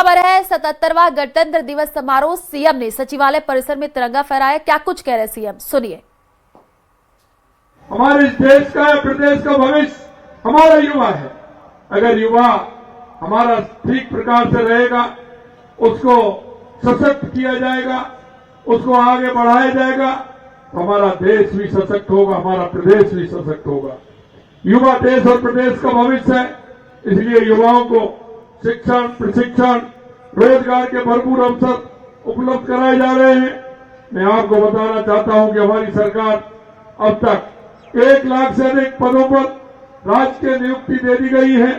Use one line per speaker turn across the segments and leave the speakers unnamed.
खबर है 77वां गणतंत्र दिवस समारोह। सीएम ने सचिवालय परिसर में तिरंगा फहराया। क्या कुछ कह रहे सीएम, सुनिए।
हमारे देश का प्रदेश का भविष्य हमारा युवा है। अगर युवा हमारा ठीक प्रकार से रहेगा, उसको सशक्त किया जाएगा, उसको आगे बढ़ाया जाएगा, तो हमारा देश भी सशक्त होगा, हमारा प्रदेश भी सशक्त होगा। युवा देश और प्रदेश का भविष्य है। इसलिए युवाओं को शिक्षण, प्रशिक्षण, रोजगार के भरपूर अवसर उपलब्ध कराए जा रहे हैं। मैं आपको बताना चाहता हूं कि हमारी सरकार अब तक 1 लाख से अधिक पदों पर राज्य की नियुक्ति दे दी गई है।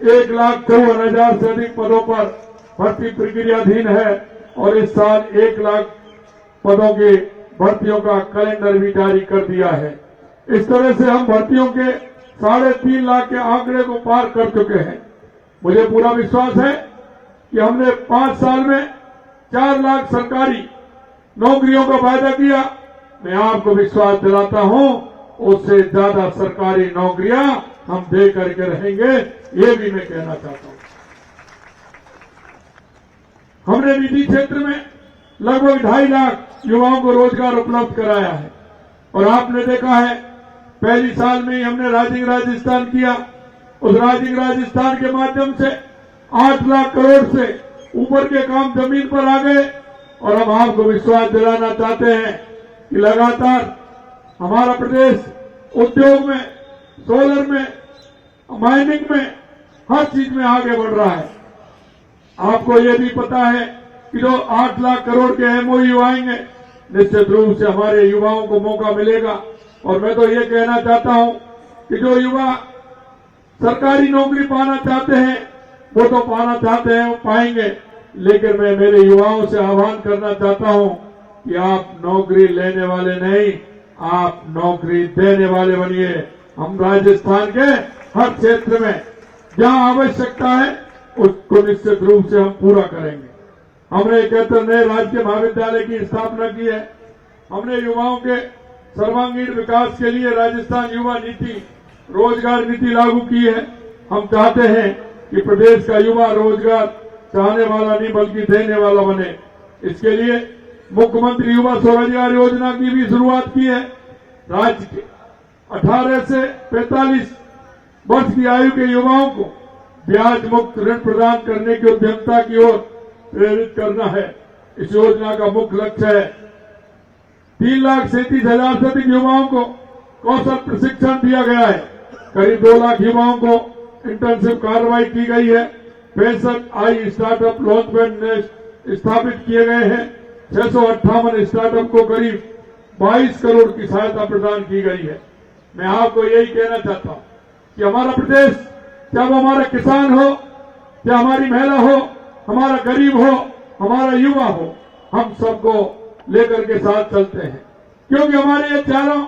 1,54,000 से अधिक पदों पर भर्ती प्रक्रियाधीन है और इस साल 1 लाख पदों की भर्तियों का कैलेंडर भी जारी कर दिया है। इस तरह से हम भर्तियों के 3.5 लाख के आंकड़े को पार कर चुके हैं। मुझे पूरा विश्वास है कि हमने 5 साल में 4 लाख सरकारी नौकरियों का वायदा किया। मैं आपको विश्वास दिलाता हूं, उससे ज्यादा सरकारी नौकरियां हम दे करके रहेंगे, ये भी मैं कहना चाहता हूं। हमने निजी क्षेत्र में लगभग 2.5 लाख युवाओं को रोजगार उपलब्ध कराया है और आपने देखा है पहली साल में ही हमने राइजिंग राजस्थान किया। उस राइजिंग राजस्थान के माध्यम से 8 लाख करोड़ से ऊपर के काम जमीन पर आ गए और हम आपको विश्वास दिलाना चाहते हैं कि लगातार हमारा प्रदेश उद्योग में, सोलर में, माइनिंग में, हर चीज में आगे बढ़ रहा है। आपको ये भी पता है कि जो 8 लाख करोड़ के एमओयू आएंगे, निश्चित रूप से हमारे युवाओं को मौका मिलेगा। और मैं तो ये कहना चाहता हूं कि जो युवा सरकारी नौकरी पाना चाहते हैं, वो तो पाना चाहते हैं, वो पाएंगे। लेकिन मैं मेरे युवाओं से आह्वान करना चाहता हूं कि आप नौकरी लेने वाले नहीं, आप नौकरी देने वाले बनिए। हम राजस्थान के हर क्षेत्र में जहां आवश्यकता है उसको निश्चित रूप से हम पूरा करेंगे। हमने 71 नए राजकीय महाविद्यालय की स्थापना की है। हमने युवाओं के सर्वांगीण विकास के लिए राजस्थान युवा नीति, रोजगार नीति लागू की है। हम चाहते हैं कि प्रदेश का युवा रोजगार चाहने वाला नहीं बल्कि देने वाला बने। इसके लिए मुख्यमंत्री युवा स्वरोजगार योजना की भी शुरुआत की है। राज्य के 18 से 45 वर्ष की आयु के युवाओं को ब्याज मुक्त ऋण प्रदान करने की उद्यमता की ओर प्रेरित करना है। इस योजना का मुख्य लक्ष्य है 3,37,000 से अधिक युवाओं को कौशल प्रशिक्षण दिया गया है। करीब 2 लाख युवाओं को इंटर्नशिप कार्रवाई की गई है। 65 स्टार्टअप लॉन्च पैड स्थापित किए गए हैं। 658 स्टार्टअप को करीब 22 करोड़ की सहायता प्रदान की गई है। मैं आपको यही कहना चाहता हूं कि हमारा प्रदेश, चाहे वो हमारा किसान हो, चाहे हमारी महिला हो, हमारा गरीब हो, हमारा युवा हो, हम सबको लेकर के साथ चलते हैं। क्योंकि हमारे ये चारों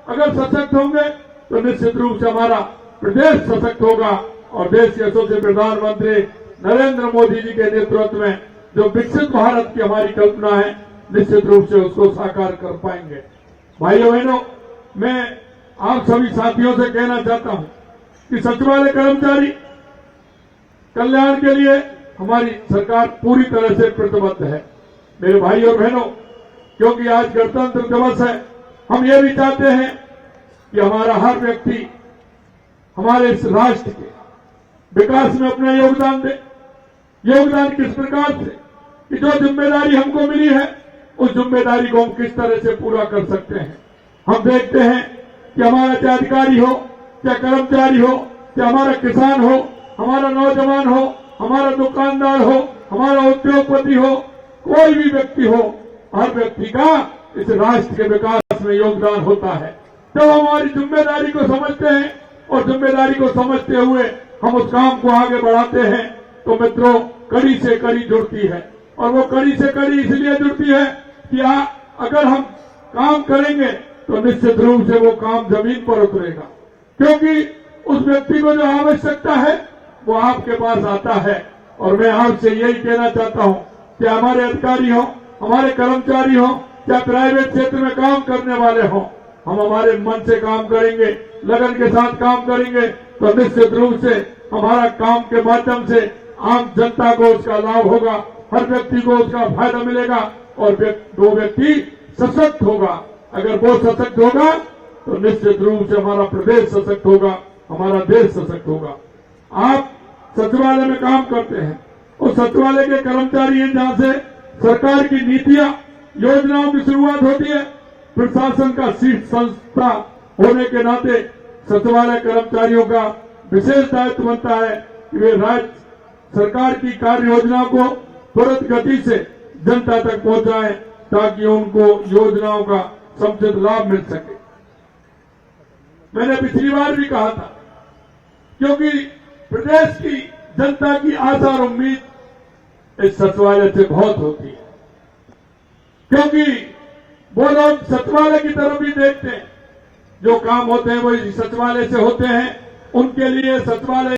अगर सशक्त होंगे तो निश्चित रूप से हमारा प्रदेश सशक्त होगा और देश के यशस्वी प्रधानमंत्री नरेंद्र मोदी जी के नेतृत्व में जो विकसित भारत की हमारी कल्पना है, निश्चित रूप से उसको साकार कर पाएंगे। भाइयों बहनों, मैं आप सभी साथियों से कहना चाहता हूं कि सचिवालय कर्मचारी कल्याण के लिए हमारी सरकार पूरी तरह से प्रतिबद्ध है। मेरे भाई और बहनों, क्योंकि आज गणतंत्र दिवस है, हम ये भी चाहते हैं कि हमारा हर व्यक्ति हमारे इस राष्ट्र के विकास में अपना योगदान दे। योगदान किस प्रकार से कि जो जिम्मेदारी हमको मिली है, उस जिम्मेदारी को हम किस तरह से पूरा कर सकते हैं। हम देखते हैं कि हमारा चाहे अधिकारी हो, चाहे कर्मचारी हो, चाहे हमारा किसान हो, हमारा नौजवान हो, हमारा दुकानदार हो, हमारा उद्योगपति हो, कोई भी व्यक्ति हो, हर व्यक्ति का इस राष्ट्र के विकास में योगदान होता है। जब हमारी जिम्मेदारी को समझते हैं और जिम्मेदारी को समझते हुए हम उस काम को आगे बढ़ाते हैं, तो मित्रों कड़ी से कड़ी जुड़ती है। और वो कड़ी से कड़ी इसलिए जुड़ती है कि अगर हम काम करेंगे तो निश्चित रूप से वो काम जमीन पर उतरेगा। क्योंकि उस व्यक्ति को जो आवश्यकता है वो आपके पास आता है। और मैं आपसे यही कहना चाहता हूं कि हमारे अधिकारी हो, हमारे कर्मचारी हो, चाहे प्राइवेट क्षेत्र में काम करने वाले हो, हम हमारे मन से काम करेंगे, लगन के साथ काम करेंगे तो निश्चित रूप से हमारा काम के माध्यम से आम जनता को उसका लाभ होगा, हर व्यक्ति को उसका फायदा मिलेगा और वो व्यक्ति सशक्त होगा। अगर वो सशक्त होगा तो निश्चित रूप से हमारा प्रदेश सशक्त होगा, हमारा देश सशक्त होगा। आप सचिवालय में काम करते हैं और सचिवालय के कर्मचारी हैं, जहां से सरकार की नीतियां, योजनाओं की शुरुआत होती है। प्रशासन का शीर्ष संस्था होने के नाते सचिवालय कर्मचारियों का विशेष दायित्व बनता है कि वे राज्य सरकार की कार्य योजना को त्वरित गति से जनता तक पहुंचाएं, ताकि उनको योजनाओं का समुचित लाभ मिल सके। मैंने पिछली बार भी कहा था, क्योंकि प्रदेश की जनता की आशा और उम्मीद इस सचिवालय से बहुत होती है, क्योंकि वो लोग सचिवालय की तरफ भी देखते हैं। जो काम होते हैं वो इस सचिवालय से होते हैं। उनके लिए सचिवालय